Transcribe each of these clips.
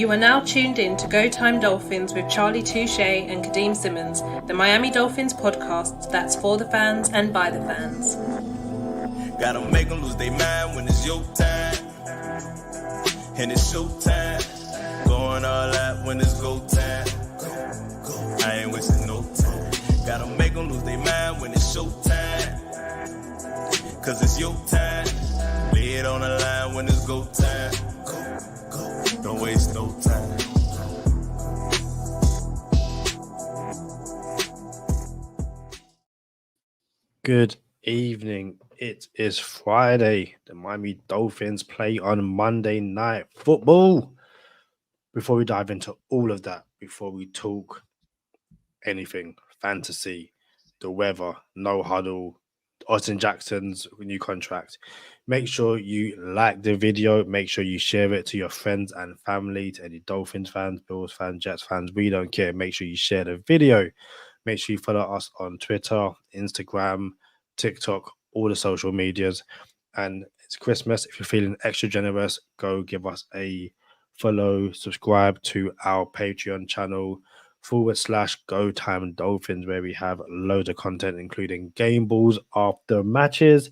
You are now tuned in to Go Time Dolphins with Charlie Touche and Kadeem Simmons, the Miami Dolphins podcast that's for the fans and by the fans. Gotta make them lose their mind when it's your time. And it's show time. Going all out when it's go time. I ain't wasting no time. Gotta make them lose their mind when it's show time. Cause it's your time. Lay it on the line when it's go time. Don't waste no time. Good evening. It is Friday. The Miami Dolphins play on Monday Night Football. Before we dive into all of that, before we talk anything, fantasy, the weather, no huddle, Austin Jackson's new contract, make sure you like the video. Make sure you share it to your friends and family, to any Dolphins fans, Bills fans, Jets fans. We don't care. Make sure you share the video. Make sure you follow us on Twitter, Instagram, TikTok, all the social medias. And it's Christmas. If you're feeling extra generous, go give us a follow, subscribe to our Patreon channel /Go Time Dolphins, where we have loads of content, including game balls after matches.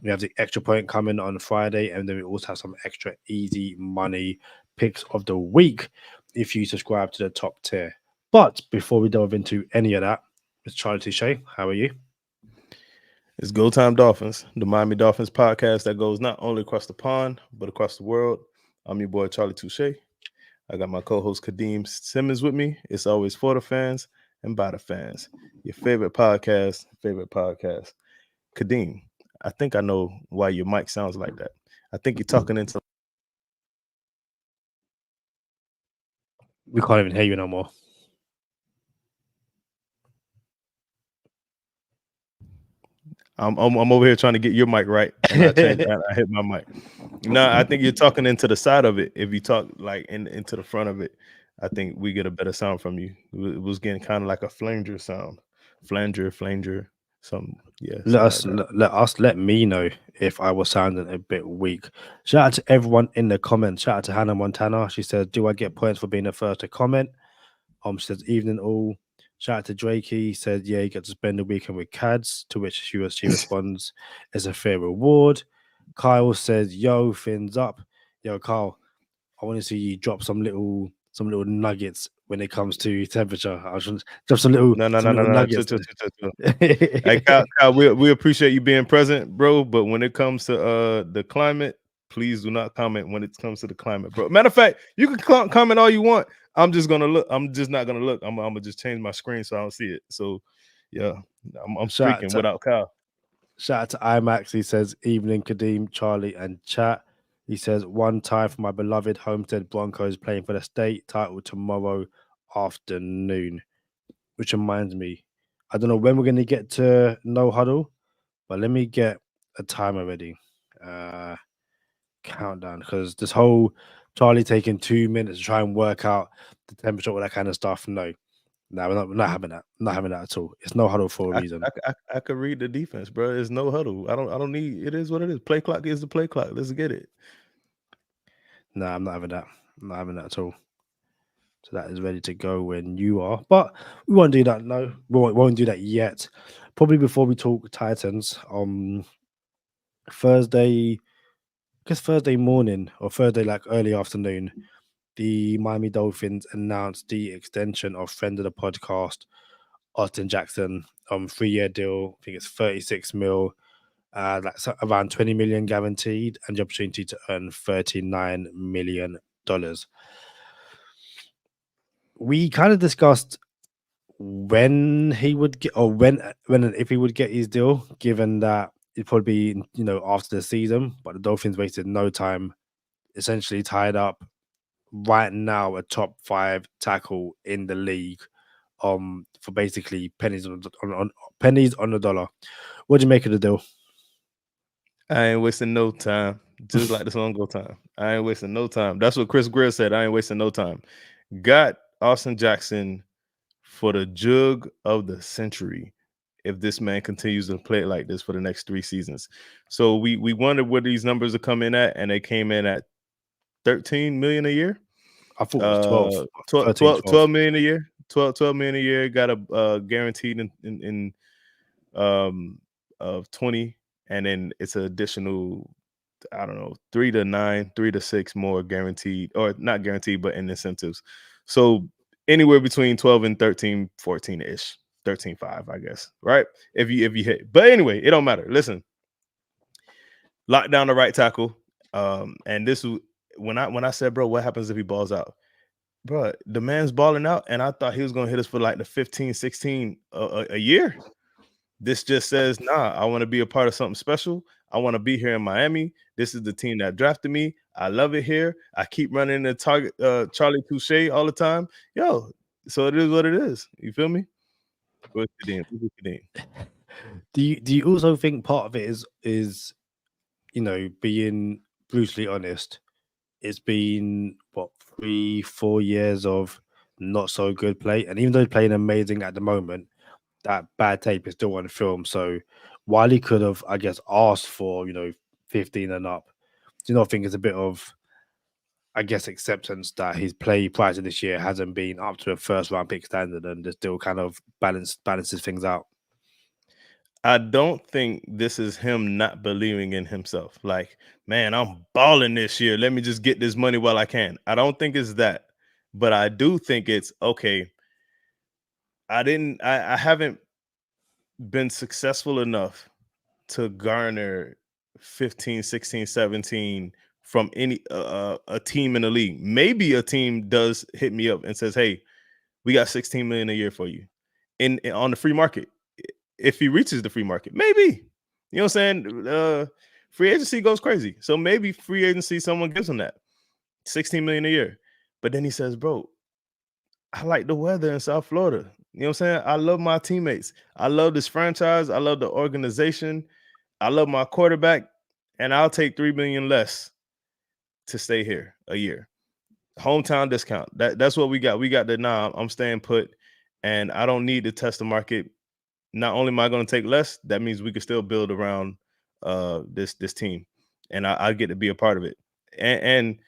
We have the extra point coming on Friday, and then we also have some extra easy money picks of the week if you subscribe to the top tier. But before we delve into any of that, Mr. Charlie Touche, how are you? It's Go Time Dolphins, the Miami Dolphins podcast that goes not only across the pond, but across the world. I'm your boy, Charlie Touche. I got my co-host, Kadeem Simmons, with me. It's always for the fans and by the fans. Your favorite podcast. Kadeem, I think I know why your mic sounds like that. I think you're talking into... We can't even hear you no more. I'm over here trying to get your mic right, and I hit my mic. No, I think you're talking into the side of it. If you talk like into the front of it, I think we get a better sound from you. It was getting kind of like a flanger sound, flanger, something. Yeah. Let me know if I was sounding a bit weak. Shout out to everyone in the comments. Shout out to Hannah Montana. She says, "Do I get points for being the first to comment?" She says, "Evening all." Shout out to Drake. He said, "Yeah, you get to spend the weekend with Cads," to which she responds, "It's a fair reward." Kyle says, "Yo, fins up." Yo, Kyle, I want to see you drop some little nuggets when it comes to temperature. I was drop some little nuggets. Hey, Kyle, we appreciate you being present, bro. But when it comes to the climate, please do not comment when it comes to the climate, bro. Matter of fact, you can comment all you want. I'm just gonna look. I'm just not gonna look. I'm gonna just change my screen so I don't see it. So, yeah, I'm speaking without Kyle. Shout out to IMAX. He says, "Evening, Kadeem, Charlie, and chat." He says, "One time for my beloved Homestead Broncos playing for the state title tomorrow afternoon." Which reminds me, I don't know when we're going to get to no huddle, but let me get a timer ready. Countdown, because this whole Charlie taking 2 minutes to try and work out the temperature, all that kind of stuff. No, we're not having that. Not having that at all. It's no huddle for a reason. I could read the defense, bro. It's no huddle. I don't need. It is what it is. Play clock is the play clock. Let's get it. No, I'm not having that. I'm not having that at all. So that is ready to go when you are. But we won't do that. No, we won't do that yet. Probably before we talk Titans on Thursday. I guess Thursday morning or Thursday, like early afternoon, the Miami Dolphins announced the extension of friend of the podcast, Austin Jackson, 3-year deal. I think it's 36 mil, that's around 20 million guaranteed, and the opportunity to earn $39 million. We kind of discussed when he would get, or when and if he would get his deal, given that it'd probably be, after the season, but the Dolphins wasted no time, essentially tied up right now a top 5 tackle in the league, for basically pennies on the dollar. What do you make of the deal? I ain't wasting no time. Just like the song Go Time. I ain't wasting no time. That's what Chris Greer said. I ain't wasting no time. Got Austin Jackson for the jug of the century if this man continues to play like this for the next 3 seasons. So we wondered where these numbers are coming at, and they came in at $13 million a year. I thought it was 12, 13, 12. 12 million a year. 12 million a year. Got a guaranteed in of 20, and then it's an additional, I don't know, 3 to 9, 3 to 6 more guaranteed, or not guaranteed, but in incentives. So anywhere between 12 and 13, 14-ish, 13.5, I guess. Right. If you hit. But anyway, it don't matter. Listen, lock down the right tackle. And this was when I said, bro, what happens if he balls out? Bro, the man's balling out, and I thought he was gonna hit us for like the 15, 16 a year. This just says, nah, I want to be a part of something special. I want to be here in Miami. This is the team that drafted me. I love it here. I keep running the target, Charlie Touche all the time. Yo, so it is what it is. You feel me? What's it in? Do you also think part of it is being brutally honest? It's been what 3-4 years of not so good play, and even though he's playing amazing at the moment, that bad tape is still on film. So while he could have, I guess, asked for 15 and up, do you not think it's a bit of, I guess, acceptance that his play prior to this year hasn't been up to a first round pick standard, and just still kind of balances things out? I don't think this is him not believing in himself. Like, man, I'm balling this year. Let me just get this money while I can. I don't think it's that. But I do think it's okay. I haven't been successful enough to garner 15, 16, 17 from any a team in the league. Maybe a team does hit me up and says, hey, we got 16 million a year for you on the free market. If he reaches the free market, maybe, you know what I'm saying? Free agency goes crazy. So maybe free agency, someone gives him that 16 million a year. But then he says, bro, I like the weather in South Florida. You know what I'm saying? I love my teammates. I love this franchise. I love the organization. I love my quarterback. And I'll take 3 million less to stay here a year. Hometown discount. That's what we got. We got the I'm staying put, and I don't need to test the market. Not only am I going to take less, that means we can still build around this team, and I get to be a part of it. And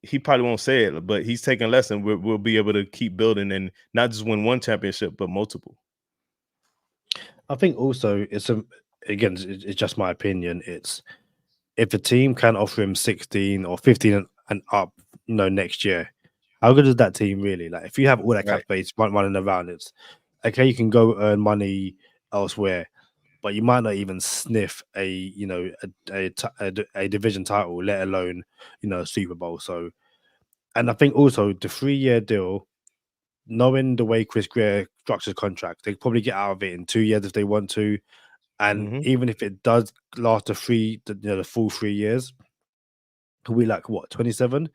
he probably won't say it, but he's taking less, and we'll be able to keep building and not just win one championship, but multiple. I think also it's just my opinion. It's if the team can offer him 16 or 15 and up, next year, how good is that team really? Like, if you have all that cap space running around, it's okay. You can go earn money elsewhere, but you might not even sniff a division title, let alone a Super Bowl. So, and I think also the 3-year deal, knowing the way Chris Greer structures contracts, they probably get out of it in 2 years if they want to. And even if it does last the full 3 years, he'll be like what 27.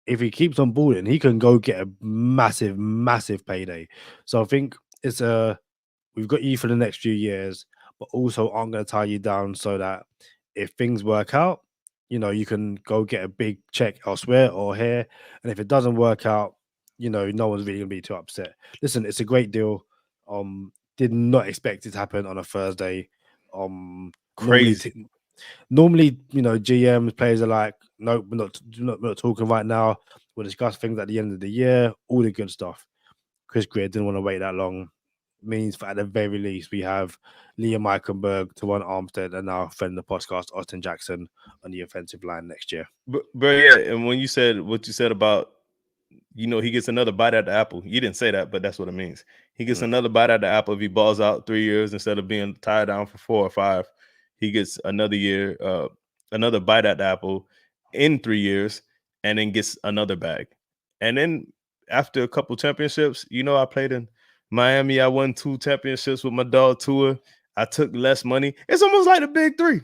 If he keeps on balling, he can go get a massive, massive payday. So I think it's we've got you for the next few years, but also aren't going to tie you down so that if things work out, you can go get a big check elsewhere or here. And if it doesn't work out, no one's really going to be too upset. Listen, it's a great deal. Did not expect it to happen on a Thursday. Crazy. Normally, GMs, players are like, no, we're not talking right now. We'll discuss things at the end of the year, all the good stuff. Chris Greer didn't want to wait that long. Means at the very least, we have Liam Eichenberg, Teron Armstead, and our friend of the podcast, Austin Jackson, on the offensive line next year. But yeah, and when you said what you said about, he gets another bite at the apple. You didn't say that, but that's what it means. He gets another bite at the apple if he balls out 3 years instead of being tied down for 4 or 5. He gets another year, another bite at the apple in 3 years, and then gets another bag. And then after a couple championships, I played in Miami. I won 2 championships with my dog Tua. I took less money. It's almost like the big 3.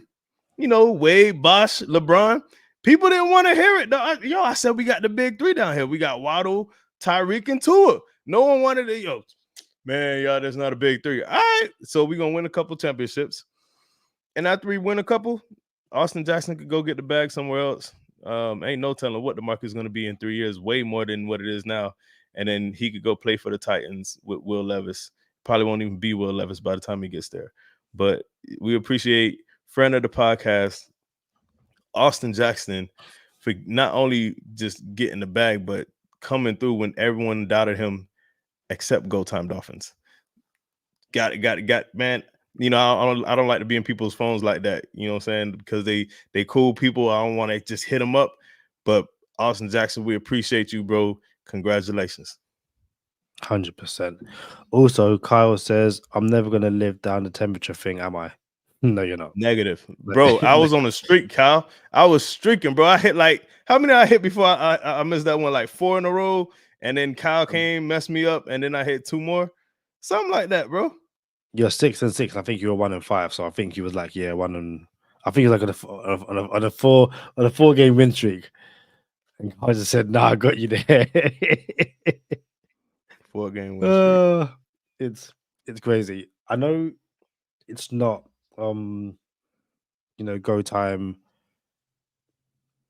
Wade, Bosh, LeBron. People didn't want to hear it. I said we got the big 3 down here. We got Waddle, Tyreek, and Tua. No one wanted it. Man, y'all, there's not a big 3. All right, so we're going to win a couple championships. And after we win a couple, Austin Jackson could go get the bag somewhere else. Ain't no telling what the market is going to be in 3 years, way more than what it is now. And then he could go play for the Titans with Will Levis. Probably won't even be Will Levis by the time he gets there. But we appreciate friend of the podcast, Austin Jackson, for not only just getting the bag, but coming through when everyone doubted him, except Go Time Dolphins. Got man. You know, I don't like to be in people's phones like that. You know what I'm saying? Because they cool people. I don't want to just hit them up. But Austin Jackson, we appreciate you, bro. Congratulations. 100%. Also, Kyle says, I'm never going to live down the temperature thing, am I? No, you're not. Negative. Bro, I was on a streak, Kyle. I was streaking, bro. I hit like, how many I hit before I missed that one? Like 4 in a row. And then Kyle came, messed me up. And then I hit 2 more. Something like that, bro. You're 6 and 6. I think you were 1 and 5. So I think he was like, yeah, 1 and I think he was like on a 4-game win streak. And I just said, nah, I got you there. 4-game win streak. It's crazy. I know it's not go time.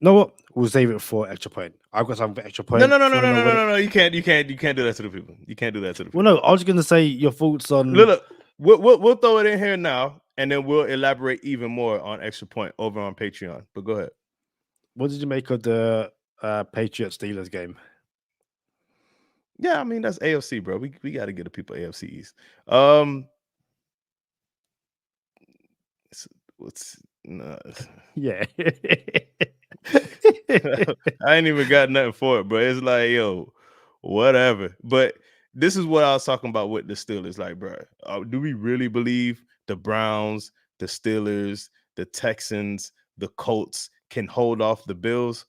No, what? We'll save it for extra point. I've got something for extra point. No. You can't do that to the people. You can't do that to the people. Well, no, I was gonna say your thoughts on. Look, we'll throw it in here now, and then we'll elaborate even more on extra point over on Patreon. But go ahead. What did you make of the Patriots Steelers game? Yeah, I mean that's AFC, bro. We got to get the people AFC East. Yeah. I ain't even got nothing for it, bro. It's like, yo, whatever. But this is what I was talking about with the Steelers. Like, bro, do we really believe the Browns, the Steelers, the Texans, the Colts can hold off the Bills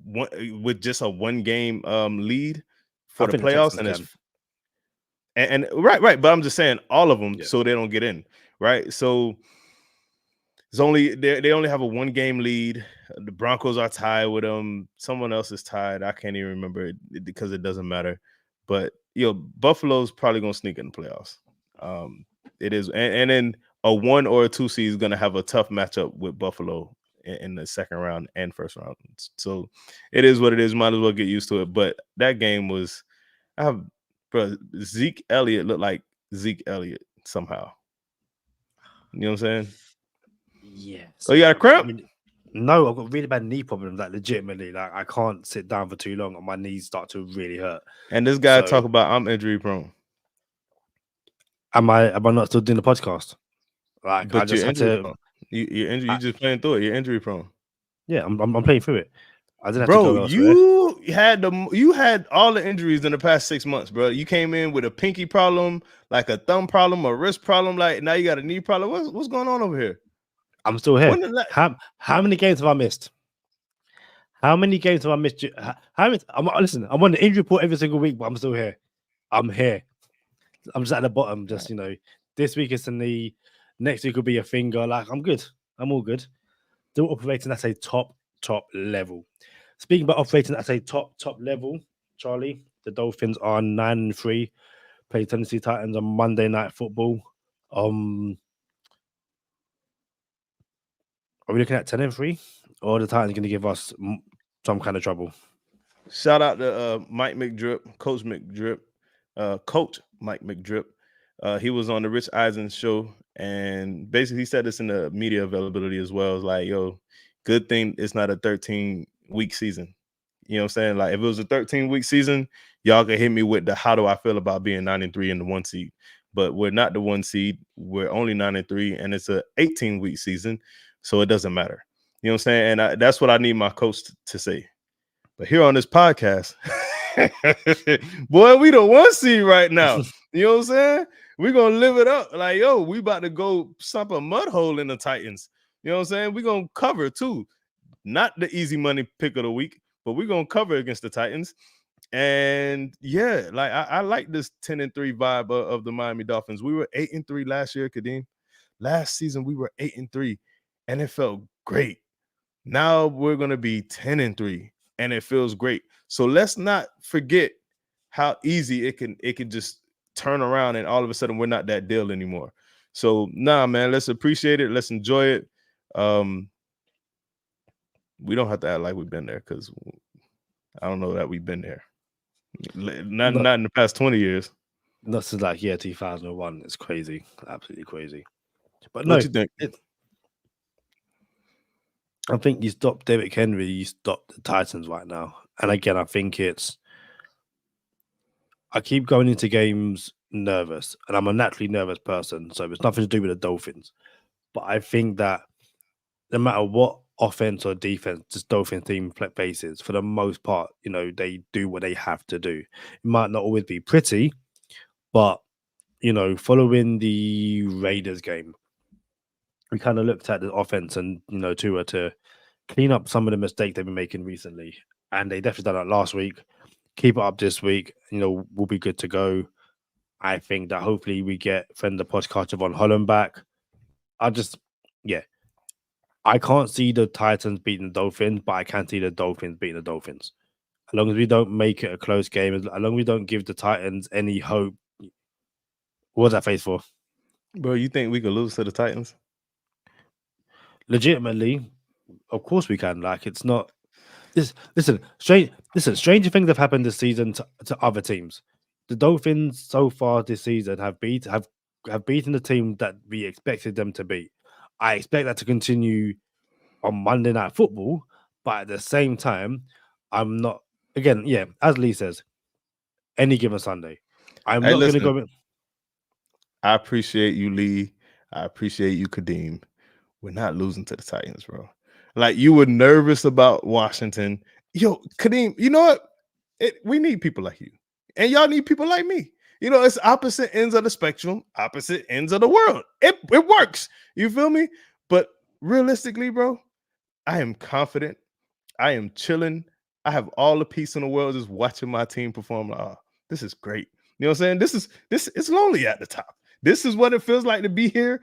with just a 1-game lead for the playoffs? And right. But I'm just saying all of them so they don't get in, right? So it's only they only have a 1-game lead. The Broncos are tied with them. Someone else is tied. I can't even remember it because it doesn't matter. But Buffalo's probably gonna sneak in the playoffs. It is, and then a 1 or a 2 seed is gonna have a tough matchup with Buffalo in the second round and first round. So it is what it is. Might as well get used to it. But that game was, Zeke Elliott looked like Zeke Elliott somehow. You know what I'm saying? Yes. So you got a cramp? I mean, no, I've got really bad knee problems. Like legitimately, like I can't sit down for too long, and my knees start to really hurt. And this guy talk about I'm injury prone. Am I not still doing the podcast? Like, but I just had to. You're injured. You just playing through it. You're injury prone. Yeah, I'm playing through it. I didn't have bro, to go elsewhere. You had all the injuries in the past 6 months, bro. You came in with a pinky problem, like a thumb problem, a wrist problem. Like now you got a knee problem. What's going on over here? I'm still here. How many games have I missed? How many games have I missed? Listen, I'm on the injury report every single week, but I'm still here. I'm here. I'm just at the bottom. Just this week it's a knee. Next week will be a finger. Like I'm good. I'm all good. Still operating at a top level. Speaking about operating at a top level, Charlie, the Dolphins are 9-3. Play Tennessee Titans on Monday Night Football. Are we looking at 10-3, or the Titans going to give us some kind of trouble? Shout out to Mike McDrip, Coach Mike McDrip. He was on the Rich Eisen show, and basically he said this in the media availability as well. It's like, yo, good thing it's not a 13-week season. You know what I'm saying? Like, if it was a 13-week season, y'all could hit me with the how do I feel about being 9-3 in the 1 seed. But we're not the 1 seed. We're only 9-3, and it's a 18-week season, so it doesn't matter. You know what I'm saying? And that's what I need my coach to say. But here on this podcast, boy, we the 1 seed right now. You know what I'm saying? We're going to live it up. Like, yo, we about to go stomp a mud hole in the Titans. You know what I'm saying? We're going to cover, too. Not the easy money pick of the week, but we're going to cover against the Titans. And, yeah, like I like this 10-3 vibe of the Miami Dolphins. We were 8-3 last year, Kadeem. Last season, we were 8-3, and it felt great. Now we're going to be 10-3, and it feels great. So let's not forget how easy it can just turn around, and all of a sudden we're not that deal anymore. So nah, man, let's appreciate it. Let's enjoy it. We don't have to act like we've been there, because I don't know that we've been there. Not in the past 20 years. Not since 2001. It's crazy, absolutely crazy. But what you think? I think you stop Derrick Henry, you stop the Titans right now. And again, I think it's I keep going into games nervous, and I'm a naturally nervous person, so it's nothing to do with the Dolphins. But I think that no matter what offense or defense this Dolphin team faces, for the most part, they do what they have to do. It might not always be pretty, but following the Raiders game, we kind of looked at the offense and Tua to clean up some of the mistakes they've been making recently, and they definitely done that last week. Keep it up this week, we'll be good to go. I think that hopefully we get friend of the podcast Von Holland back. Yeah, I can't see the Titans beating the Dolphins, but I can see the Dolphins beating the Dolphins. As long as we don't make it a close game, as long as we don't give the Titans any hope. What was that face for? Bro, you think we could lose to the Titans? Legitimately, of course we can. Like, it's not this. Listen, stranger things have happened this season to other teams. The Dolphins so far this season have beaten the team that we expected them to beat. I expect that to continue on Monday Night Football, but at the same time, I'm not. Again, yeah, as Lee says, any given Sunday, I'm not going to go. I appreciate you, Lee. I appreciate you, Kadeem. We're not losing to the Titans, bro. Like, you were nervous about Washington. Yo, Kadeem, you know what? We need people like you. And y'all need people like me. It's opposite ends of the spectrum, opposite ends of the world. It works. You feel me? But realistically, bro, I am confident. I am chilling. I have all the peace in the world just watching my team perform. Like, oh, this is great. You know what I'm saying? It's lonely at the top. This is what it feels like to be here.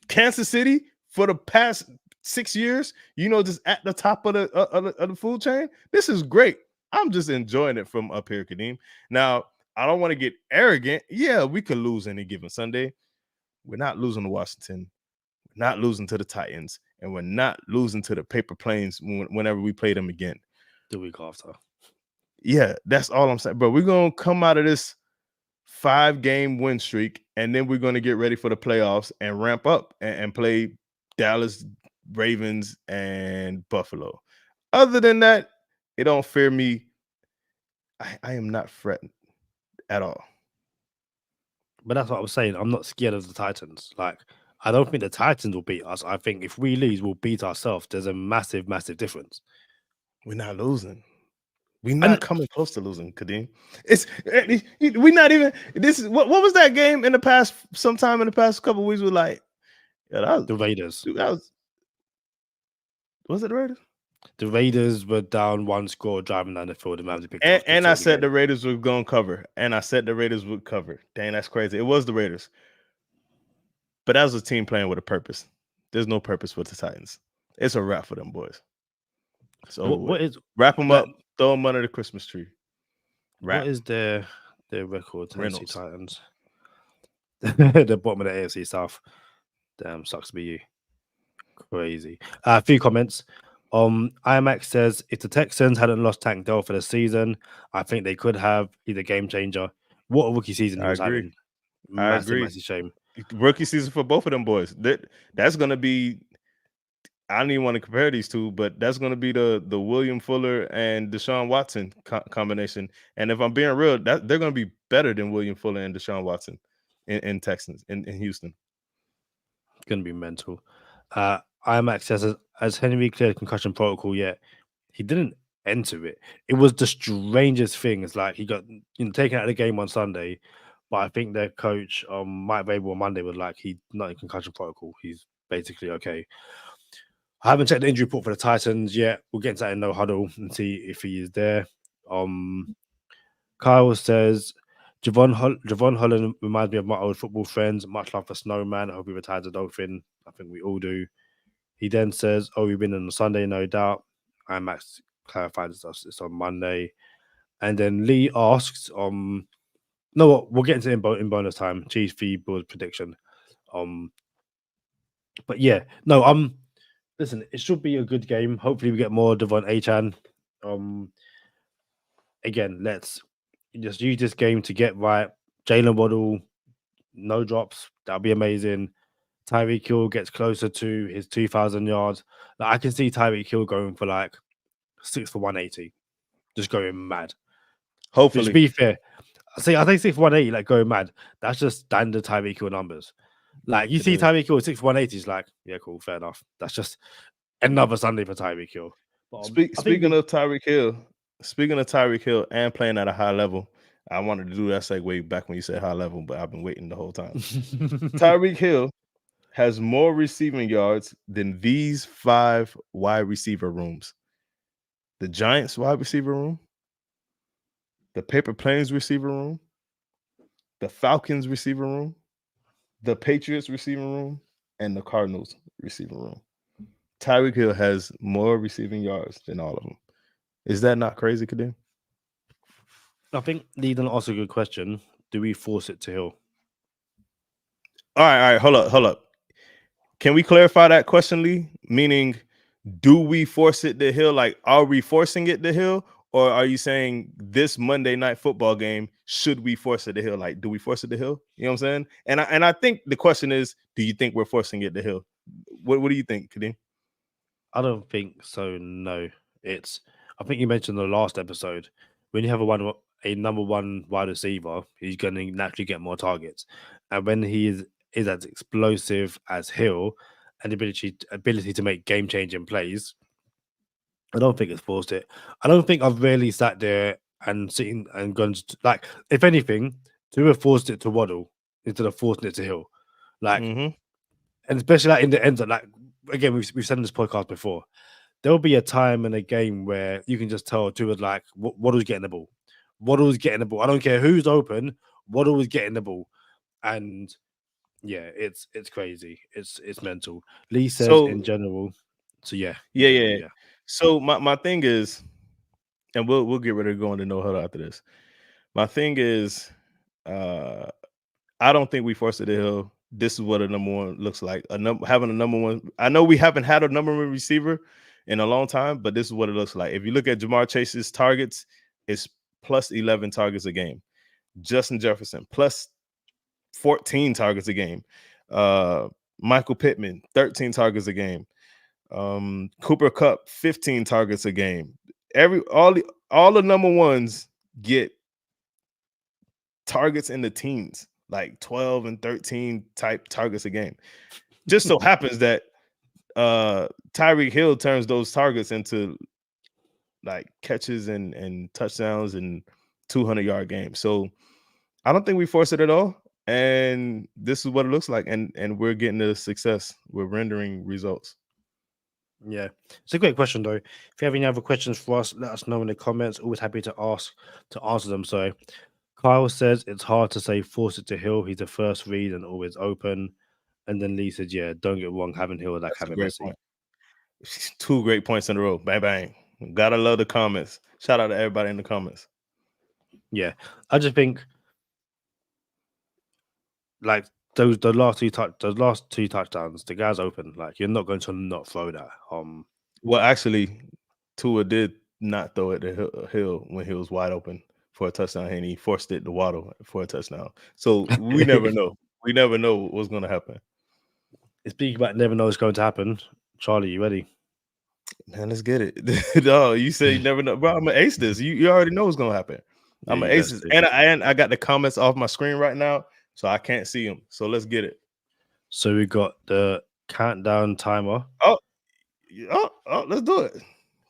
Kansas City for the past 6 years, just at the top of the food chain. This is great. I'm just enjoying it from up here, Kadeem. Now, I don't want to get arrogant. Yeah, we could lose any given Sunday. We're not losing to Washington. We're not losing to the Titans. And we're not losing to the Paper Planes whenever we play them again. The week after. Yeah, that's all I'm saying. But we're going to come out of this 5-game win streak, and then we're going to get ready for the playoffs and ramp up and play Dallas, Ravens, and Buffalo. Other than that, it don't fear me. I am not fretting at all. But that's what I was saying. I'm not scared of the Titans. Like, I don't think the Titans will beat us. I think if we lose, we'll beat ourselves. There's a massive, massive difference. We're not losing. We're not coming close to losing, Kadeem. We're not even. This is what was that game in the past? Sometime in the past couple of weeks, we're like, yeah, that was the Raiders. Was it the Raiders? The Raiders were down 1 score, driving down the field, and I said the Raiders were going to cover, and I said the Raiders would cover. Dang, that's crazy. It was the Raiders, but that was a team playing with a purpose. There's no purpose with the Titans. It's a wrap for them boys. So what is wrap them up, throw them under the Christmas tree. What is their record? Tennessee Titans. The bottom of the AFC South. Damn, sucks to be you. Crazy. A few comments. IMAX says if the Texans hadn't lost Tank Dell for the season, I think they could have. He's a game changer. What a rookie season he was having. Massive shame. Rookie season for both of them boys. That's going to be. I don't even want to compare these two, but that's going to be the William Fuller and Deshaun Watson combination. And if I'm being real, they're going to be better than William Fuller and Deshaun Watson in Texans, in Houston. It's going to be mental. IMAX says, as Henry cleared concussion protocol yet, he didn't enter it. It was the strangest thing. It's like he got taken out of the game on Sunday, but I think their coach, Mike Vrabel on Monday, was like, he's not in concussion protocol. He's basically okay. I haven't checked the injury report for the Titans yet. We'll get into that in no huddle and see if he is there. Kyle says, Javon Holland reminds me of my old football friends. Much love for Snowman. I hope he retires a Dolphin. I think we all do. He then says, we win on Sunday, no doubt. IMAX clarified it's on Monday. And then Lee asks, no, we'll get into it in bonus time. Chiefs v Bulls prediction. But yeah, no, listen, it should be a good game. Hopefully we get more Devon Achan. Again, let's just use this game to get right. Jalen Waddle, no drops. That'll be amazing. Tyreek Hill gets closer to his 2,000 yards. Like, I can see Tyreek Hill going for like 6 for 180. Just going mad. Hopefully. To be fair, See, I think 618, like going mad. That's just standard Tyreek Hill numbers. Like you It see is. Tyreek Hill 618, he's like, yeah, cool, fair enough. That's just another Sunday for Tyreek Hill. But, I think Speaking of Tyreek Hill and playing at a high level, I wanted to do that segue back when you said high level, but I've been waiting the whole time. Tyreek Hill has more receiving yards than these 5 wide receiver rooms: the Giants wide receiver room, the Paper Planes receiver room, the Falcons receiver room, the Patriots receiver room, and the Cardinals receiver room. Tyreek Hill has more receiving yards than all of them. Is that not crazy, Kadeem? I think Lee didn't ask a good question. Do we force it to Hill? All right. Hold up. Can we clarify that question, Lee? Meaning, do we force it to Hill? Like, are we forcing it to Hill? Or are you saying this Monday night football game, should we force it to Hill? Like, do we force it to Hill? You know what I'm saying? And I think the question is, do you think we're forcing it to Hill? What do you think, Kadeem? I don't think so. No, I think you mentioned in the last episode, when you have a number one wide receiver, he's going to naturally get more targets, and when he is as explosive as Hill and the ability to make game changing plays, I don't think it's forced it. I don't think I've really sat there and seen and gone like, if anything, to have forced it to Waddle instead of forcing it to Hill, like, Mhm. and especially like in the end, like again, we've said in this podcast before, there'll be a time in a game where you can just tell Tua's like, Waddle's getting the ball. Waddle's getting the ball. I don't care who's open. Waddle is getting the ball, and yeah, it's crazy. It's mental. Lee says So in general. So yeah. yeah. So my thing is, and we'll get ready to go into no huddle after this. My thing is, I don't think we forced it to Hill. This is what a number one looks like. Having a number one. I know we haven't had a number one receiver in a long time, but this is what it looks like. If you look at Jamar Chase's targets, it's plus 11 targets a game. Justin Jefferson plus 14 targets a game. Michael Pittman 13 targets a game. Cooper Kupp 15 targets a game. All the number ones get targets in the teens, like 12 and 13 type targets a game. Just so happens that Tyreek Hill turns those targets into like catches and touchdowns and 200-yard games. So I don't think we force it at all. And this is what it looks like. And we're getting the success. We're rendering results. Yeah, it's a great question though. If you have any other questions for us, let us know in the comments. Always happy to answer them. So Kyle says it's hard to say force it to Hill. He's the first read and always open. And then Lee said, yeah, don't get wrong, having Hill like That's having a great Messi. point. 2 great points in a row. Bang bang. Gotta love the comments. Shout out to everybody in the comments. Yeah, I just think like the last two touchdowns, the guy's open. Like, you're not going to not throw that. Well, actually, Tua did not throw it to Hill when he was wide open for a touchdown, and he forced it to Waddle for a touchdown. So we never know. We never know what's going to happen. Speaking about never know what's going to happen, Charlie, you ready? Man, let's get it. No, you say you never know, bro. I'm gonna ace this. You already know what's gonna happen. I'm gonna ace this, and I got the comments off my screen right now, so I can't see them. So let's get it. So we got the countdown timer. Oh, let's do it.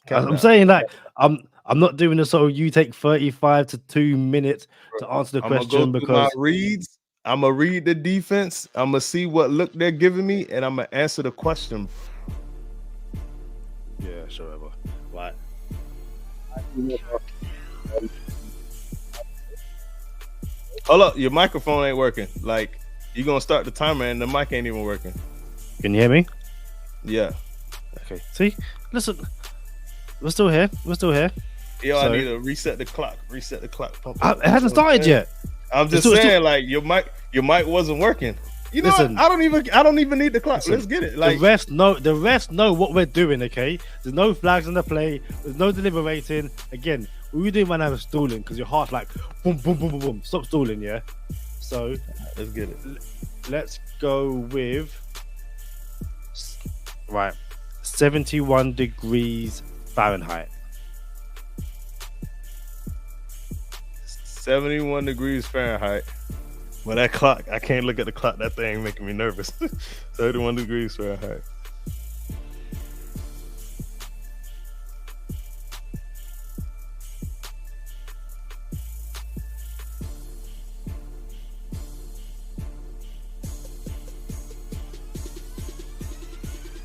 I'm saying that I'm not doing this. So you take 35 to 2 minutes to answer the question because my reads. I'm gonna read the defense. I'm gonna see what look they're giving me, and I'm gonna answer the question. Yeah, sure. Right. Hold up, your microphone ain't working. Like, you're gonna start the timer and the mic ain't even working. Can you hear me? Yeah. Okay. See, listen, we're still here. Yo, I need to reset the clock. It hasn't started yet. I'm just saying, like, your mic wasn't working. You know, listen, I don't even need the clock. Listen, let's get it. Like, the refs know what we're doing. Okay, there's no flags on the play. There's no deliberating. Again, what we doing right now is stalling because your heart's like boom, boom, boom, boom, boom. Stop stalling, yeah. So let's get it. Let's go with 71 degrees Fahrenheit. 71 degrees Fahrenheit. Well, that clock, I can't look at the clock. That thing making me nervous. 31 degrees Fahrenheit.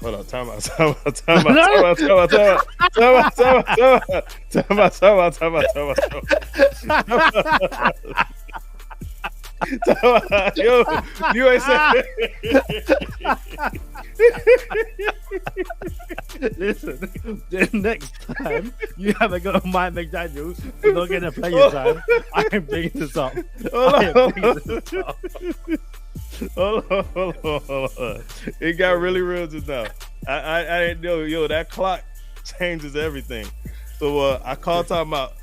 Hold on, time out. Yo, you ain't saying. Listen, the next time you have a go at Mike McDaniels for not getting a playing time, I am bringing this up. Hold on. It got really real just now. I didn't know. Yo, that clock changes everything. So I call timeout.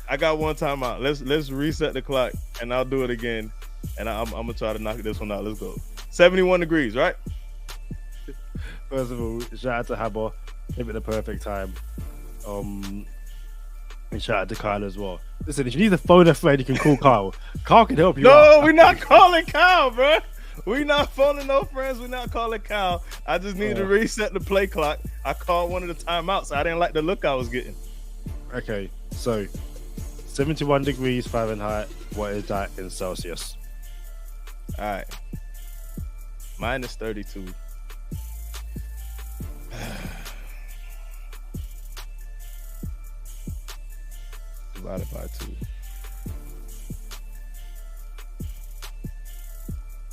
I got one timeout. Let's reset the clock, and I'll do it again. And I'm gonna try to knock this one out. Let's go. 71 degrees, right? First of all, shout out to Habbo. Give it the perfect time. And shout out to Kyle as well. Listen, if you need to phone a friend, you can call Kyle. Kyle can help you out. No, we're not calling Kyle, bro. We're not phoning no friends. We're not calling Kyle. I just need to reset the play clock. I called one of the timeouts. I didn't like the look I was getting. Okay, so 71 degrees Fahrenheit. What is that in Celsius? All right. Minus 32. Divided by 2.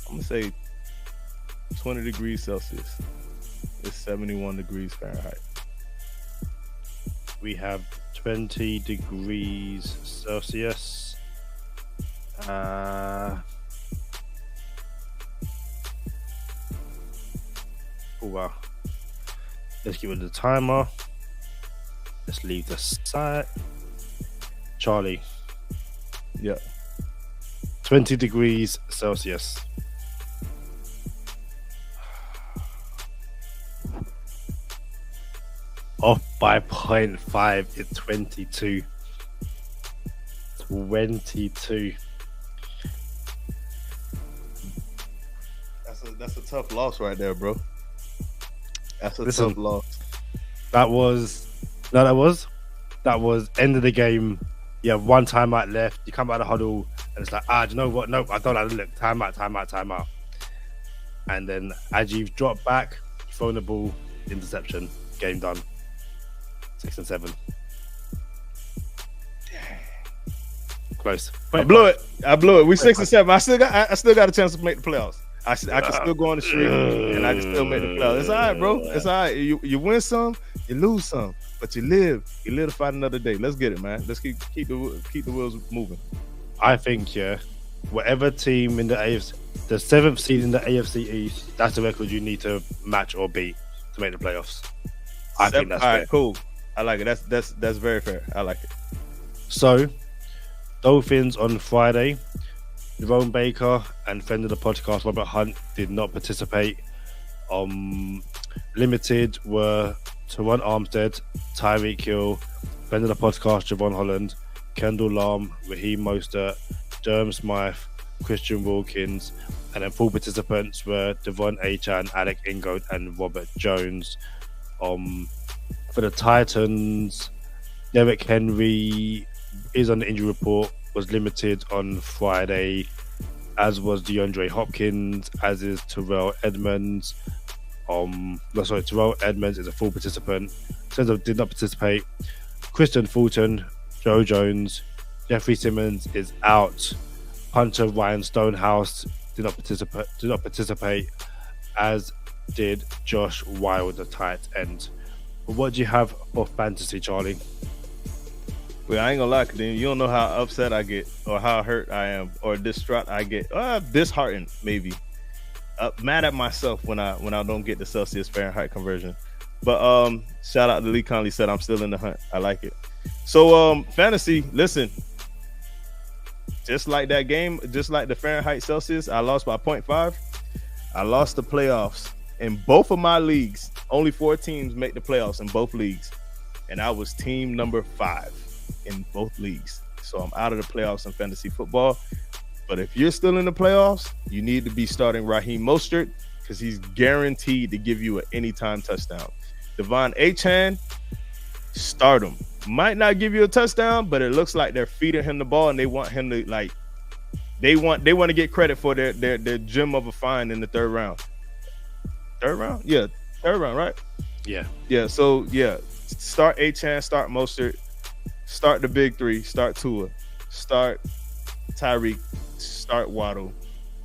I'm going to say 20 degrees Celsius. It's 71 degrees Fahrenheit. We have 20 degrees Celsius. Oh, wow. Let's get rid of the timer. Let's leave the site. Charlie. Yeah. 20 degrees Celsius. Off by 0.5. It's 22. 22. That's a tough loss right there, bro. That's a tough loss. That was end of the game. You have one timeout left. You come out of the huddle and it's like, do you know what? Nope, I don't like the look. Timeout. And then as you've dropped back, you throw the ball, interception, game done. 6 and 7. Close. I blew it. We 6 and 7. I still got a chance to make the playoffs. I can still go on the streak and I can still make the playoffs. It's all right, bro. It's all right. You win some, you lose some, but you live to fight another day. Let's get it, man. Let's keep the wheels moving. I think, whatever team in the AFC, the 7th seed in the AFC East, that's the record you need to match or beat to make the playoffs. I think that's all fair. Right, cool. I like it. That's very fair. I like it. So, Dolphins on Friday. Jerome Baker and friend of the podcast Robert Hunt did not participate. Limited were Teron Armstead, Tyreek Hill, friend of the podcast Javon Holland, Kendall Lam, Raheem Mostert, Durham Smythe, Christian Wilkins, and then full participants were Devon Achan, Alec Ingold, and Robert Jones. For the Titans, Derek Henry is on the injury report, was limited on Friday, as was DeAndre Hopkins, as is Terrell Edmonds. Terrell Edmonds is a full participant. Senzo did not participate. Christian Fulton, Joe Jones, Jeffrey Simmons is out. Punter Ryan Stonehouse did not participate, as did Josh Wild, the tight end. But what do you have for fantasy, Charlie? Well, I ain't gonna lie, Kadeem. You don't know how upset I get, or how hurt I am, or distraught I get, disheartened maybe. Mad at myself when I don't get the Celsius Fahrenheit conversion. But shout out to Lee Conley, said I'm still in the hunt. I like it. So fantasy, listen. Just like that game, just like the Fahrenheit Celsius, I lost by 0.5. I lost the playoffs in both of my leagues. Only 4 teams make the playoffs in both leagues, and I was team number 5 in both leagues. So I'm out of the playoffs in fantasy football. But if you're still in the playoffs, you need to be starting Raheem Mostert because he's guaranteed to give you an anytime touchdown. Devon Achane, start him. Might not give you a touchdown, but it looks like they're feeding him the ball and they want him to they want to get credit for their gem of a find in the third round. Third round? Yeah, third round, right? Yeah. Yeah, so yeah, start Achane, start Mostert, start the big three, start Tua, start Tyreek, start Waddle.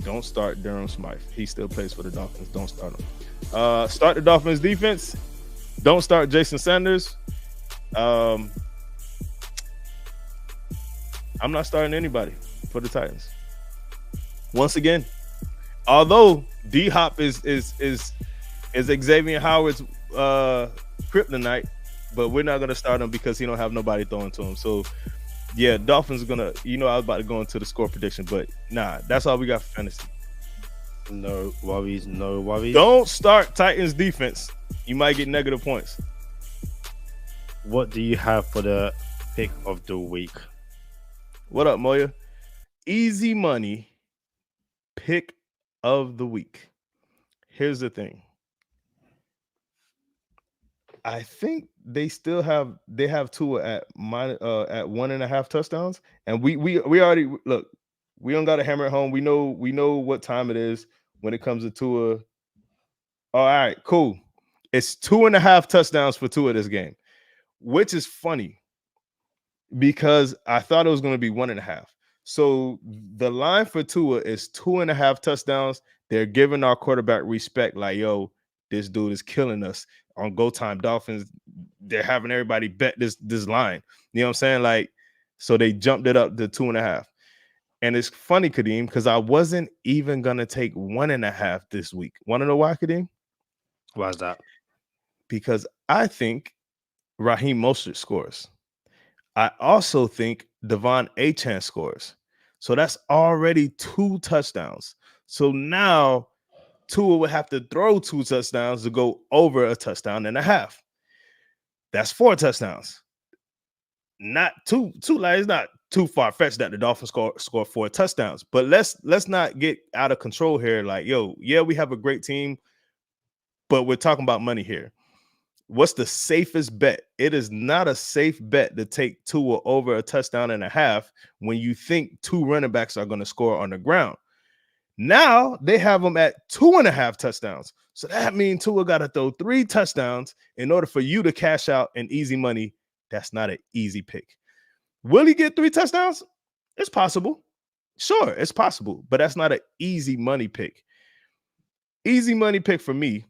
Don't start Durham Smythe. He still plays for the Dolphins. Don't start him. Start the Dolphins defense. Don't start Jason Sanders. I'm not starting anybody for the Titans. Once again, although D-Hop is Xavier Howard's kryptonite, but we're not gonna start him because he don't have nobody throwing to him. So yeah, Dolphins are gonna. I was about to go into the score prediction, but nah, that's all we got for fantasy. No worries. Don't start Titans defense. You might get negative points. What do you have for the pick of the week? What up, Moya? Easy money pick of the week. Here's the thing. I think they have Tua at 1.5 touchdowns, and we already look. We don't got to hammer it home. We know what time it is when it comes to Tua. All right, cool. It's 2.5 touchdowns for Tua this game, which is funny because I thought it was going to be 1.5. So the line for Tua is 2.5 touchdowns. They're giving our quarterback respect, like, yo, this dude is killing us on Go Time Dolphins. They're having everybody bet this line. You know what I'm saying? Like, so they jumped it up to 2.5. And it's funny, Kadeem, because I wasn't even gonna take 1.5 this week. Want to know why, Kadeem? Why is that? Because I think Raheem Mostert scores. I also think Devon Achane scores. So that's already 2 touchdowns. So now Tua would have to throw 2 touchdowns to go over 1.5 touchdowns. That's 4 touchdowns. Not too like it's not too far-fetched that the Dolphins score 4 touchdowns. But let's not get out of control here. Like, yo, yeah, we have a great team, but we're talking about money here. What's the safest bet? It is not a safe bet to take Tua over 1.5 touchdowns when you think 2 running backs are going to score on the ground. Now they have them at 2.5 touchdowns. So that means Tua got to throw 3 touchdowns in order for you to cash out an easy money. That's not an easy pick. Will he get 3 touchdowns? It's possible. Sure, it's possible, but that's not an easy money pick. Easy money pick for me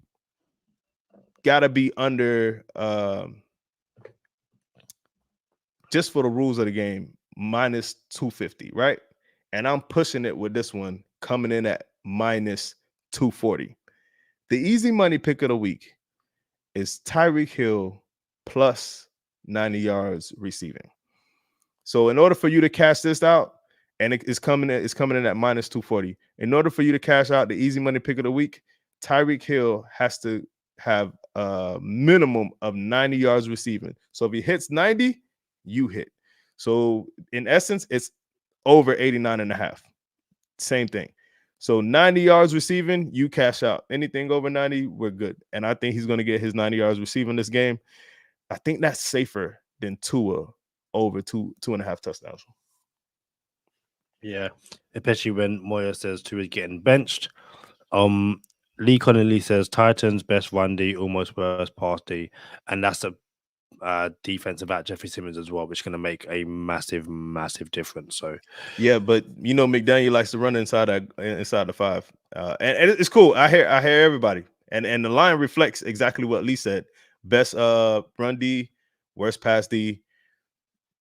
got to be under, just for the rules of the game, minus 250, right? And I'm pushing it with this one coming in at minus 240. The easy money pick of the week is Tyreek Hill plus 90 yards receiving. So in order for you to cash this out, and it's coming in at minus 240. In order for you to cash out the easy money pick of the week, Tyreek Hill has to have a minimum of 90 yards receiving. So if he hits 90, you hit. So in essence, it's over 89.5. Same thing. So 90 yards receiving, you cash out. Anything over 90, we're good. And I think he's going to get his 90 yards receiving this game. I think that's safer than Tua over 2.5 touchdowns. Yeah, especially when Moya says Tua is getting benched. Lee Connolly says Titans best run D, almost worst pass D, and that's a defensive at Jeffrey Simmons as well, which is going to make a massive difference. So yeah, but McDaniel likes to run inside the 5, and it's cool. I hear everybody, and the line reflects exactly what Lee said. Best run D, worst pass D.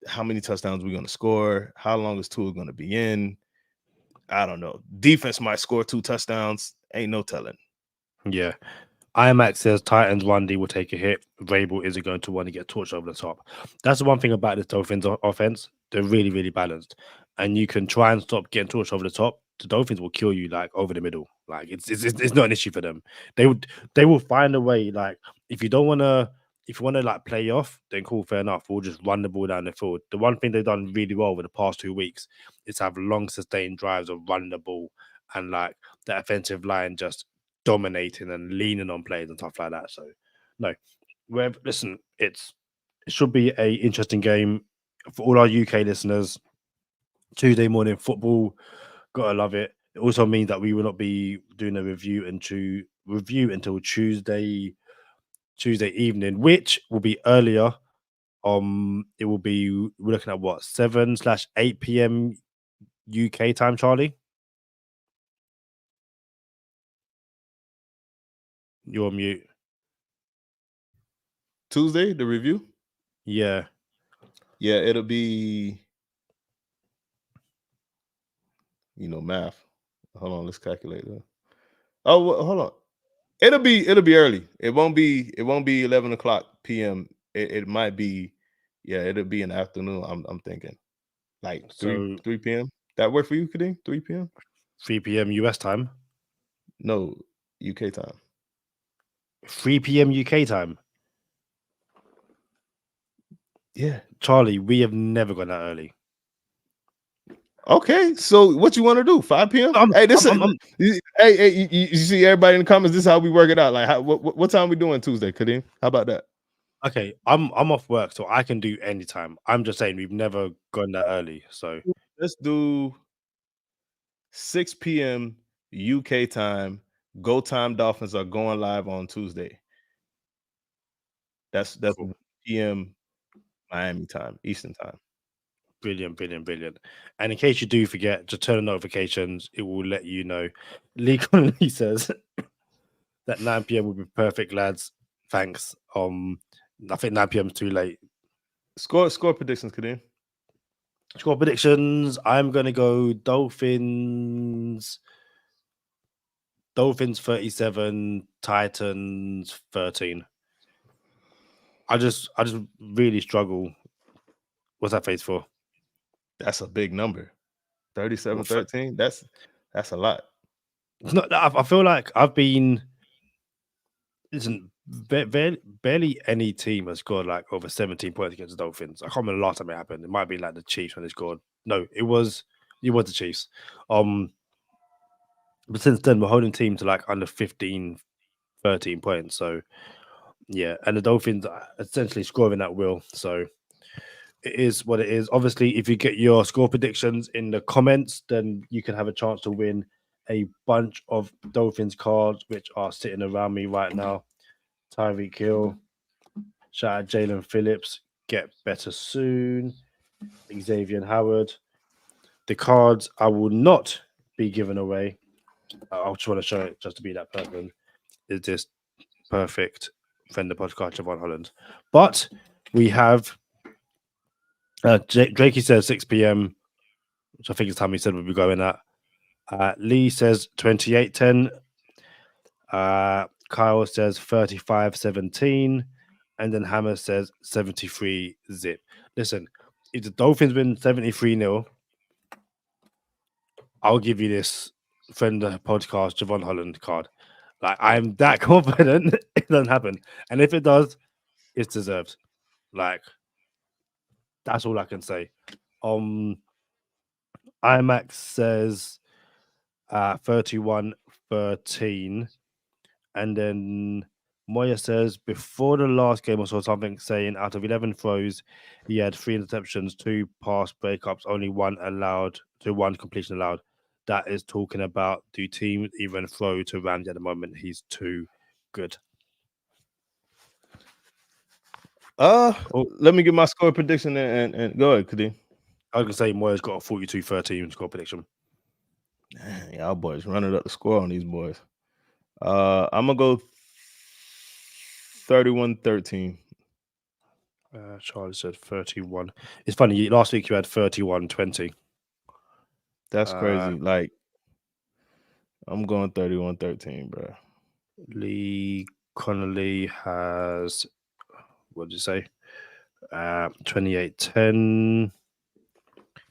How many touchdowns we're going to score? How long is Tua going to be in? I don't know. Defense might score 2 touchdowns. Ain't no telling. Yeah. IMAX says Titans 1D will take a hit. Vrabel isn't going to want to get torched over the top. That's the one thing about this Dolphins offense. They're really balanced. And you can try and stop getting torched over the top. The Dolphins will kill you like over the middle. Like it's not an issue for them. They will find a way. Like if you don't want to if you want to like play off, then cool, fair enough. We'll just run the ball down the field. The one thing they've done really well over the past 2 weeks is have long sustained drives of running the ball and like the offensive line just dominating and leaning on plays and stuff like that. So no, listen, it should be a interesting game for all our UK listeners. Tuesday morning football, gotta love it. It also means that we will not be doing a review until Tuesday evening, which will be earlier. It will be we're looking at what 7/8 p.m. UK time, Charlie. You're on mute. Tuesday, the review. Yeah. It'll be, math. Hold on, let's calculate that. Oh, hold on. It'll be early. It won't be 11 o'clock p.m. It might be, it'll be in the afternoon. I'm thinking like 3 p.m. That work for you, Kadeem? 3 p.m. 3 p.m. US time. No, UK time. 3 p.m. UK time. Yeah, Charlie, we have never gone that early. Okay, so what you want to do? 5 p.m. Hey, you see everybody in the comments. This is how we work it out. Like, what time we doing Tuesday, Kadeem? How about that? Okay, I'm off work, so I can do any time. I'm just saying we've never gone that early. So let's do 6 p.m. UK time. Go time Dolphins are going live on Tuesday. That's cool. p.m. Miami time, Eastern time. Brilliant. And in case you do forget, just turn on notifications. It will let you know. Lee Connolly says that 9 p.m. will be perfect, lads. Thanks. I think 9 p.m. is too late. Score predictions, Kadeem. Score predictions. I'm gonna go Dolphins 37, Titans 13. I just really struggle. What's that face for? That's a big number. 37-13. That's a lot. It's not. I feel like I've been. Listen, barely any team has scored like over 17 points against the Dolphins. I can't remember the last time it happened. It might be like the Chiefs when they scored. No, it was the Chiefs. But since then we're holding team to like under 15, 13 points. So yeah, and the Dolphins are essentially scoring at will. So it is what it is. Obviously, if you get your score predictions in the comments, then you can have a chance to win a bunch of Dolphins cards, which are sitting around me right now. Tyreek Hill, shout out Jalen Phillips, get better soon. Xavier Howard. The cards I will not be giving away. I just want to show it just to be that person. Is this perfect friend of the podcast, Javon Holland? But we have Drakey says 6 p.m., which I think is the time he said we'll be going at. Lee says 28-10. Kyle says 35-17. And then Hammer says 73-zip. Listen, if the Dolphins win 73-0, I'll give you this friend of the podcast, Javon Holland card. Like, I'm that confident it doesn't happen. And if it does, it's deserved. Like, that's all I can say. IMAX says 31-13. And then Moya says before the last game, I saw something saying out of 11 throws, he had 3 interceptions, 2 pass breakups, only 1 completion allowed. That is talking about do teams even throw to Ramsey at the moment? He's too good. Let me get my score prediction and go ahead, Kadeem. I was gonna say Moya's got a 42-13 score prediction. Man, y'all boys running up the score on these boys. I'm gonna go 31-13. Charlie said 31. It's funny. Last week you had 31-20. That's crazy. Like, I'm going 31-13, bro. Lee Connolly has, what did you say? 28-10.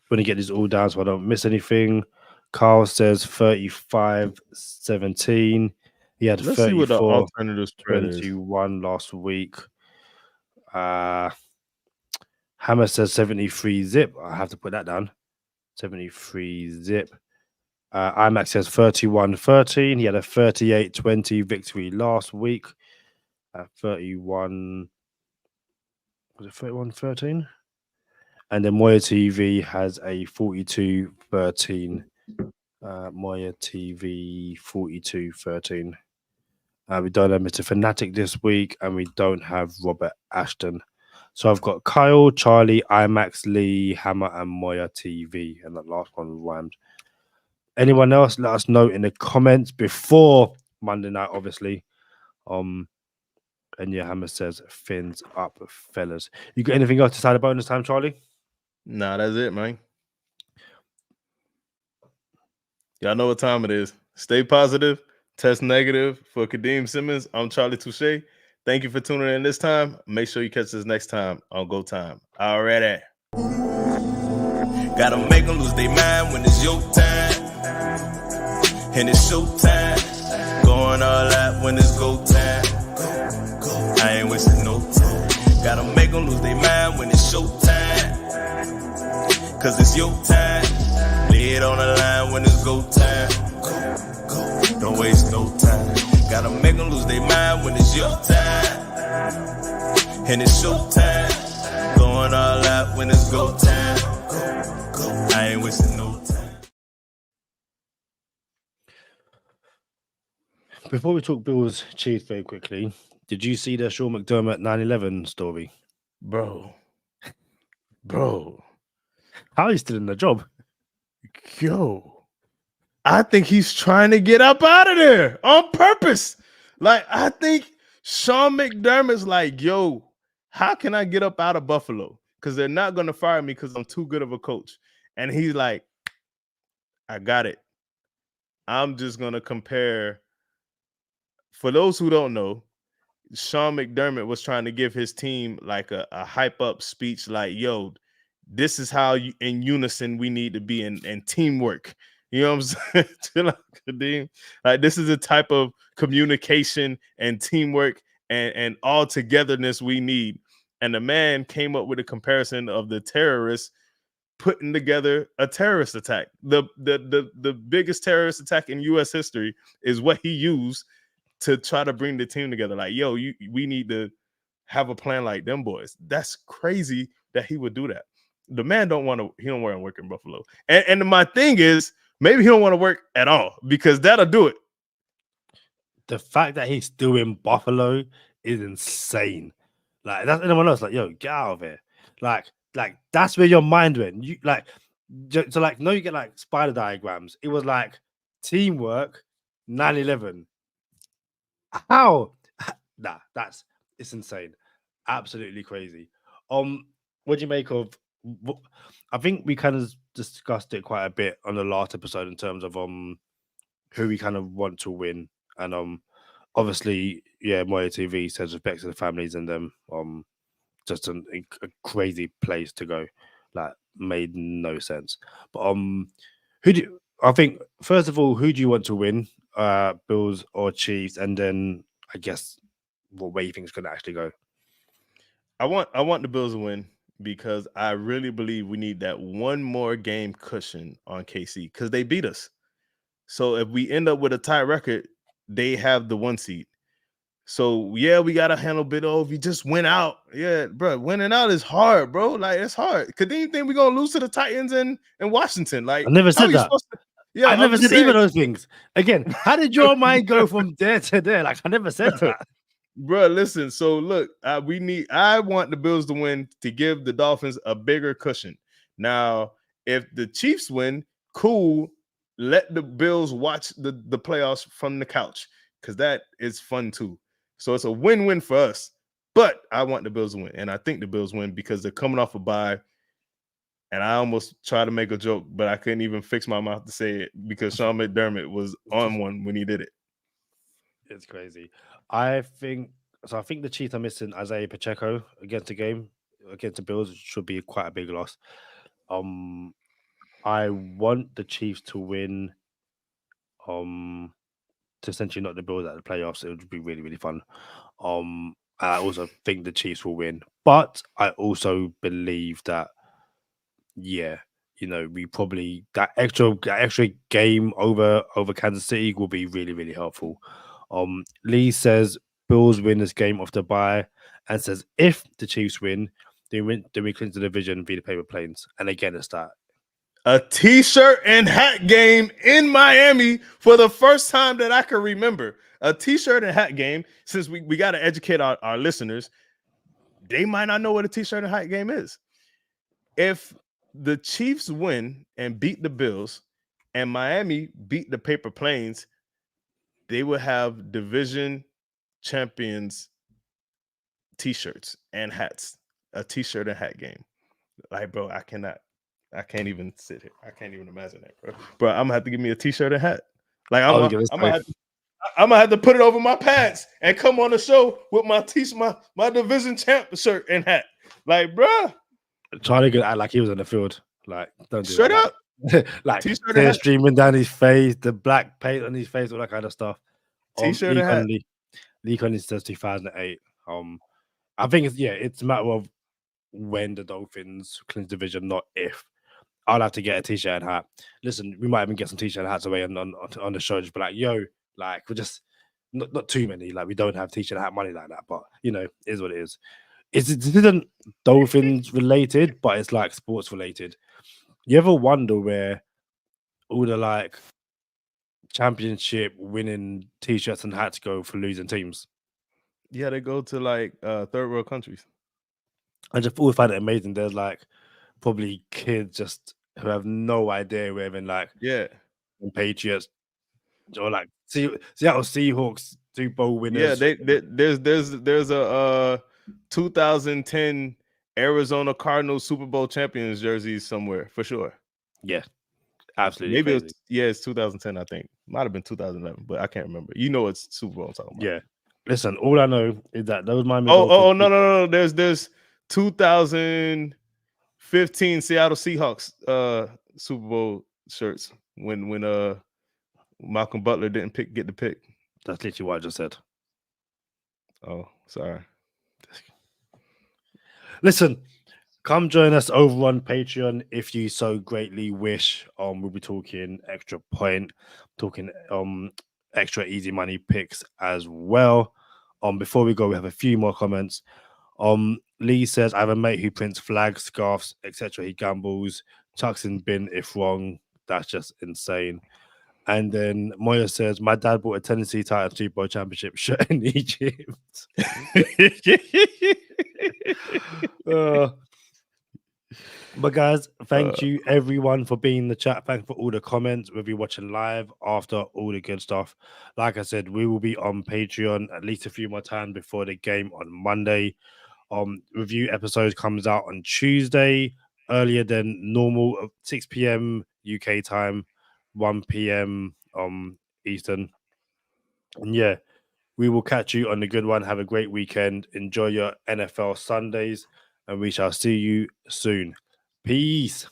When you get these all down so I don't miss anything. Carl says 35-17. He had 34-21 last week. Hammer says 73 zip. I have to put that down. 73 zip. IMAX says 31-13. He had a 38-20 victory last week. 31. Was it 31-13? And then Moya TV has a 42-13. Moya TV 42-13. We don't have Mr. Fanatic this week, and we don't have Robert Ashton. So I've got Kyle, Charlie, IMAX, Lee, Hammer, and Moya TV. And that last one rhymed. Anyone else? Let us know in the comments before Monday night, obviously. And yeah, Hammer says fins up, fellas. You got anything else to say about this time, Charlie? Nah, that's it, man. Y'all know what time it is. Stay positive, test negative. For Kadeem Simmons, I'm Charlie Touche. Thank you for tuning in this time. Make sure you catch us next time on Go Time. Already. Gotta make them lose their mind when it's your time. And it's showtime. Going all out when it's go time. I ain't wasting no time. Gotta make them lose their mind when it's showtime. Cause it's your time. Lay it on the line when it's go time. Don't waste no time. Gotta make them lose their mind when it's your time. And it's showtime. Going all out when it's go time. I ain't wasting no time. Before we talk Bills Chiefs very quickly, did you see the Sean McDermott 9/11 story? Bro. How are you still in the job? Yo. I think he's trying to get up out of there on purpose. Like, I think Sean McDermott's like, yo, how can I get up out of Buffalo? Because they're not going to fire me because I'm too good of a coach. And he's like, I got it. I'm just going to compare. For those who don't know, Sean McDermott was trying to give his team like a hype up speech like, yo, this is how you, in unison we need to be in teamwork. You know what I'm saying? Like, this is a type of communication and teamwork and all togetherness we need. And the man came up with a comparison of the terrorists putting together a terrorist attack. The biggest terrorist attack in U.S. history is what he used to try to bring the team together. Like, yo, we need to have a plan like them boys. That's crazy that he would do that. The man don't want to work in Buffalo. And my thing is, maybe he don't want to work at all because that'll do it. The fact that he's still in Buffalo is insane. Like, that's anyone else. Like, yo, get out of here. Like that's where your mind went. You like, so like, no, you get like spider diagrams. It was like teamwork, 9/11. How? Nah, it's insane. Absolutely crazy. What do you make of? I think we kind of discussed it quite a bit on the last episode in terms of who we kind of want to win, and obviously, yeah, Moya TV says respect to the families and them. Just a crazy place to go. Like, made no sense. But I think first of all, who do you want to win? Bills or Chiefs, and then I guess what way you think it's going to actually go. I want the Bills to win because I really believe we need that one more game cushion on KC because they beat us. So if we end up with a tie record, they have the 1 seed. So yeah, we gotta handle bit if you just win out. Yeah, bro, winning out is hard, bro. Like, it's hard. Could you think we're gonna lose to the Titans and Washington? Like, I never said that. Yeah, I never said either of those things. Again, how did your mind go from there to there? Like, I never said that. Bro, listen. So look, I want the Bills to win to give the Dolphins a bigger cushion. Now, if the Chiefs win, cool. Let the Bills watch the playoffs from the couch because that is fun too. So it's a win-win for us. But I want the Bills to win, and I think the Bills win because they're coming off a bye. And I almost tried to make a joke, but I couldn't even fix my mouth to say it because Sean McDermott was on one when he did it. It's crazy. I think the Chiefs are missing Isaiah Pacheco against the game. Against the Bills, should be quite a big loss. I want the Chiefs to win. To essentially knock the Bills out of the playoffs. It would be really, really fun. I also think the Chiefs will win, but I also believe that, yeah, we probably that extra game over Kansas City will be really, really helpful. Lee says Bills win this game off the bye, and says if the Chiefs win, then we clinch the division via the paper planes. And again, it's that a t-shirt and hat game in Miami for the first time that I can remember. A t-shirt and hat game. Since we got to educate our listeners, they might not know what a t-shirt and hat game is. If the Chiefs win and beat the Bills and Miami beat the Paper Planes, they will have division champions t-shirts and hats. A t-shirt and hat game. Like, bro, I can't even sit here. I can't even imagine that, bro. Bro, I'm gonna have to give me a t-shirt and hat. Like I'm gonna have to put it over my pants and come on the show with my my division champ shirt and hat. Like, bro, trying to act like he was on the field. Like, don't do straight that. up. Like tears streaming down his face, the black paint on his face, all that kind of stuff. T-shirt and hat. Lee Conley says 2008. I think it's a matter of when the Dolphins clinch division, not if. I'll have to get a t-shirt and hat. Listen, we might even get some t-shirt and hats away on the show. Just be like, yo, like we're just not too many. Like we don't have t-shirt and hat money like that, but it is what it is. It isn't Dolphins related, but it's like sports related. You ever wonder where all the like championship winning t-shirts and hats go for losing teams? Yeah, they go to like third world countries. I just always find it amazing. There's like probably kids just who have no idea where even like Patriots or like Seattle Seahawks Super Bowl winners. Yeah, there's a 2010 Arizona Cardinals Super Bowl champions jerseys somewhere for sure. Yeah, absolutely. Maybe it's 2010. I think might have been 2011, but I can't remember. It's Super Bowl I'm talking about. Yeah. Listen, all I know is that those Miami. No. There's 2015 Seattle Seahawks Super Bowl shirts when Malcolm Butler didn't get the pick. That's literally what I just said. Oh, sorry. Listen, come join us over on Patreon if you so greatly wish. We'll be talking extra point, talking extra easy money picks as well. Before we go, we have a few more comments. Lee says, I have a mate who prints flags, scarves, etc. He gambles, chucks in bin if wrong. That's just insane. And then Moya says, my dad bought a Tennessee Titans Super Bowl championship shirt in Egypt. But guys, thank you everyone for being in the chat. Thank you for all the comments. We'll be watching live after all the good stuff. Like I said, we will be on Patreon at least a few more times before the game on Monday. Review episode comes out on Tuesday, earlier than normal, 6 p.m. UK time, 1 p.m. Eastern. And yeah, we will catch you on the good one. Have a great weekend. Enjoy your NFL Sundays, and we shall see you soon. Peace.